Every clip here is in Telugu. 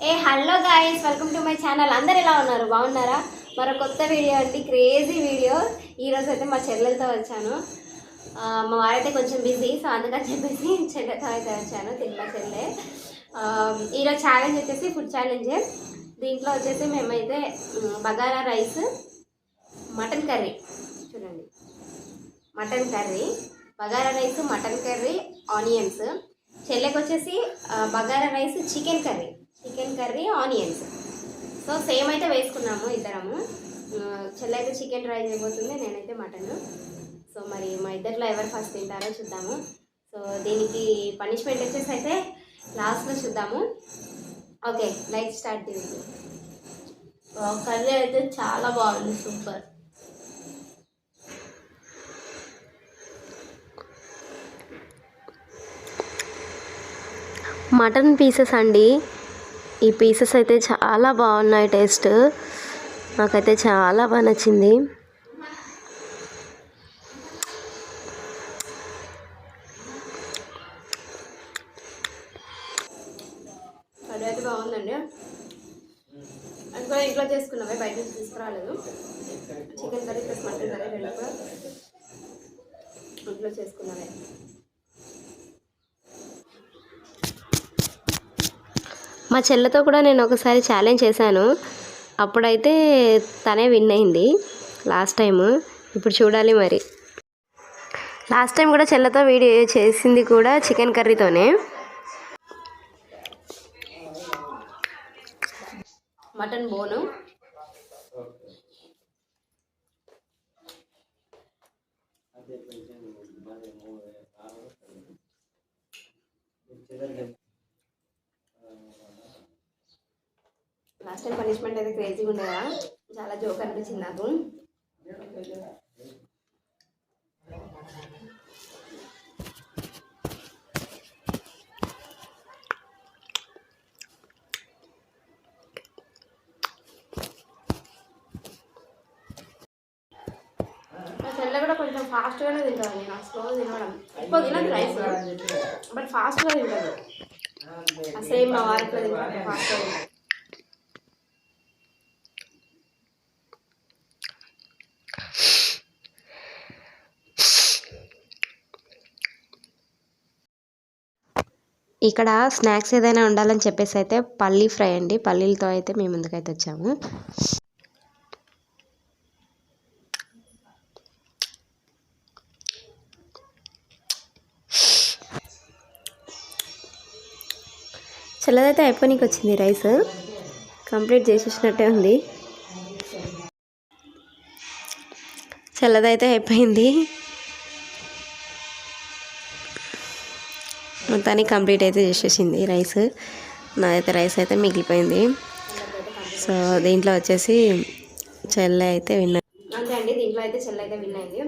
Hello guys, welcome to my channel. అందరు ఎలా ఉన్నారు? బాగున్నారా? మరో కొత్త వీడియో అండి, క్రేజీ వీడియో. ఈరోజు అయితే మా చెల్లెలతో వచ్చాను. మా వారైతే కొంచెం బిజీ, సో అందుకని చెప్పేసి చెల్లెతో అయితే వచ్చాను. తిన్న చెల్లె. ఈరోజు ఛాలెంజ్ వచ్చేసి ఫుడ్ ఛాలెంజే. దీంట్లో వచ్చేసి మేమైతే బగారా రైస్, మటన్ కర్రీ, చూడండి, mutton curry, bagara rice, mutton curry, onions. చెల్లెకి వచ్చేసి bagara rice, chicken curry, onions. So same అయితే వేసుకున్నాము ఇద్దరము. చెల్లె అయితే చికెన్ ట్రై చేయబోతుంది, నేనైతే మటన్. సో మరి మా ఇద్దరిలో ఎవరు ఫస్ట్ తింటారో చూద్దాము. సో దీనికి పనిష్మెంట్ వచ్చేసి అయితే లాస్ట్లో చూద్దాము. ఓకే, లైక్ స్టార్ట్ చేయండి. కర్రీ అయితే చాలా బాగుంది, సూపర్. మటన్ పీసెస్ అండి. ఈ పీసెస్ అయితే చాలా బాగున్నాయి, టేస్ట్ నాకైతే చాలా బాగా నచ్చింది. కర్రీ అయితే బాగుందండి. అది కూడా ఇంట్లో చేసుకున్నామే, బయట నుంచి తీసుకురాలేదు. Chicken curry plus mutton curry రెండు కూడా ఇంట్లో చేసుకున్నామే. మా చెల్లెతో కూడా నేను ఒకసారి ఛాలెంజ్ చేశాను. అప్పుడైతే తనే విన్ అయింది లాస్ట్ టైము. ఇప్పుడు చూడాలి మరి. లాస్ట్ టైం కూడా చెల్లెతో వీడియో చేసింది కూడా చికెన్ కర్రీతోనే. మటన్ బోను, లాస్ట్ టైం పనిష్మెంట్ అయితే క్రేజీగా ఉండే కదా, చాలా జోక్ అనిపించింది నాకు. మా చెల్లె కూడా కొంచెం ఫాస్ట్గానే తింటాను, నేను స్లో తినడం ఎక్కువ తినదు రైస్, బట్ ఫాస్ట్గా తింటాను. సేమ్ మా వారిలో తింటాను, ఫాస్ట్గా తింటాను. ఇక్కడ స్నాక్స్ ఏదైనా ఉండాలని చెప్పేసి అయితే పల్లీ ఫ్రై అండి. పల్లీలతో అయితే మేము ముందుకైతే వచ్చాము. చల్లదైతే అయిపోయినకి వచ్చింది, రైస్ కంప్లీట్ చేసేసినట్టే ఉంది. చల్లదైతే అయిపోయింది, మొత్తానికి కంప్లీట్ అయితే చేసేసింది రైస్. నాదైతే రైస్ అయితే మిగిలిపోయింది. సో దీంట్లో వచ్చేసి చెల్లె అయితే విన్. అంతే అండి, దీంట్లో అయితే చెల్లె అయితే విన్ అయింది.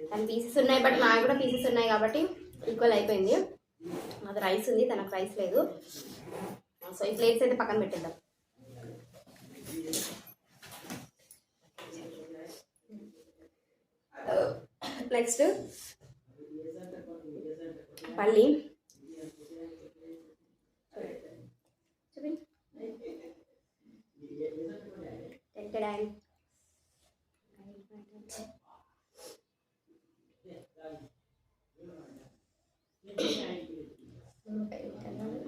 దాని పీసెస్ ఉన్నాయి, బట్ నాకు కూడా పీసెస్ ఉన్నాయి కాబట్టి ఈక్వల్ అయిపోయింది. అది రైస్ ఉంది, తనకు రైస్ లేదు. సో ఈ ప్లేట్స్ అయితే పక్కన పెట్టేద్దాం. నెక్స్ట్ పల్లి,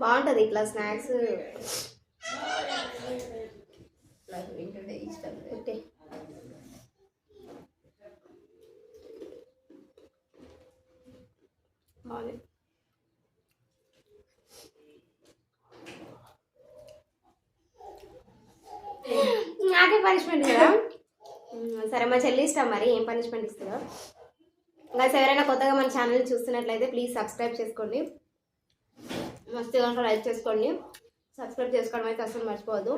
బాగుంటుంది ఇట్లా స్నాక్స్. ఇష్టం బాగుంది. నాకే పనిష్మెంట్ కదా. సరే, మా చెల్లి ఇష్టం, మరి ఏం పనిష్మెంట్ ఇస్తుందో. ఇంకా ఎవరైనా కొత్తగా మన ఛానల్ చూస్తున్నట్లయితే ప్లీజ్ సబ్స్క్రైబ్ చేసుకోండి. మస్తు కనుక లైక్ చేసుకోండి. సబ్స్క్రైబ్ చేసుకోవడం అయితే అసలు మర్చిపోవద్దు.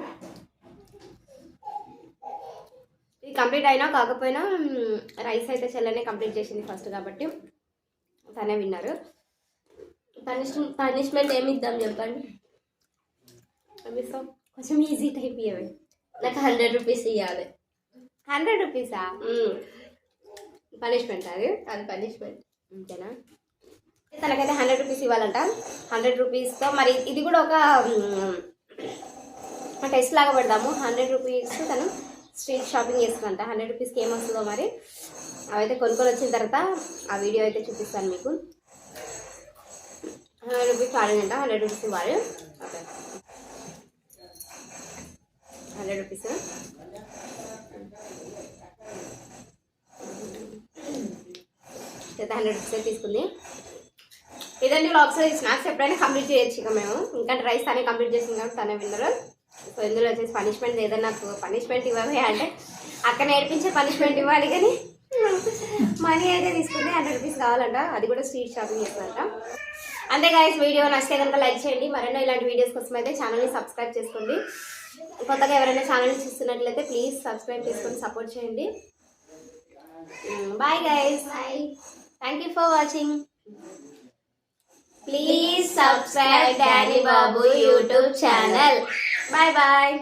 ఇది కంప్లీట్ అయినా కాకపోయినా రైస్ అయితే చెల్లెనే కంప్లీట్ చేసింది ఫస్ట్ కాబట్టి తనే విన్నారు. పనిష్మెంట్ ఏమి ఇద్దాం చెప్పండి. కొంచెం ఈజీ టైప్ ఇవ్వండి. నాకు 100 రూపీస్ ఇవ్వాలి. 100 రూపీసా పనిష్మెంట్? అది పనిష్మెంట్ అంతేనా? తనకైతే 100 రూపీస్ ఇవ్వాలంట. 100 రూపీస్తో మరి ఇది కూడా ఒక టెస్ట్ లాగా పెడదాము. 100 రూపీస్ తను స్ట్రీట్ షాపింగ్ చేస్తుందంట. 100 రూపీస్కి ఏమొస్తుందో మరి అవైతే కొనుక్కొని వచ్చిన తర్వాత ఆ వీడియో అయితే చూపిస్తాను మీకు. 100 రూపీస్ వాడిందంట. 100 రూపీస్ వాడు. Okay 100 rupees. అయితే 100 రూపీస్ తీసుకుంది. ఇదండి వ్లాగ్స్. ఈ స్నాక్స్ ఎప్పుడైనా కంప్లీట్ చేయొచ్చు ఇక మేము. ఇంకా రైస్ తనే కంప్లీట్ చేసింది కాబట్టి తనే విన్నరు. సో ఇందులో వచ్చేసి పనిష్మెంట్ ఏదైనా నాకు పనిష్మెంట్ ఇవ్వాలి అంటే అక్కడ నేర్పించే పనిష్మెంట్ ఇవ్వాలి, కానీ మనీ అయితే తీసుకుంది. 100 రూపీస్ కావాలంట. అది కూడా స్ట్రీట్ షాపింగ్ చేస్తుందంట. అంతే గైస్, వీడియో నచ్చితే కనుక లైక్ చేయండి. మరెన్నో ఇలాంటి వీడియోస్ కోసం అయితే ఛానల్ని సబ్స్క్రైబ్ చేసుకోండి. కొత్తగా ఎవరైనా ఛానల్ని చూస్తున్నట్లయితే ప్లీజ్ సబ్స్క్రైబ్ చేసుకొని సపోర్ట్ చేయండి. Bye guys. Thank you for watching. Please subscribe Danny Babu YouTube channel. Bye bye.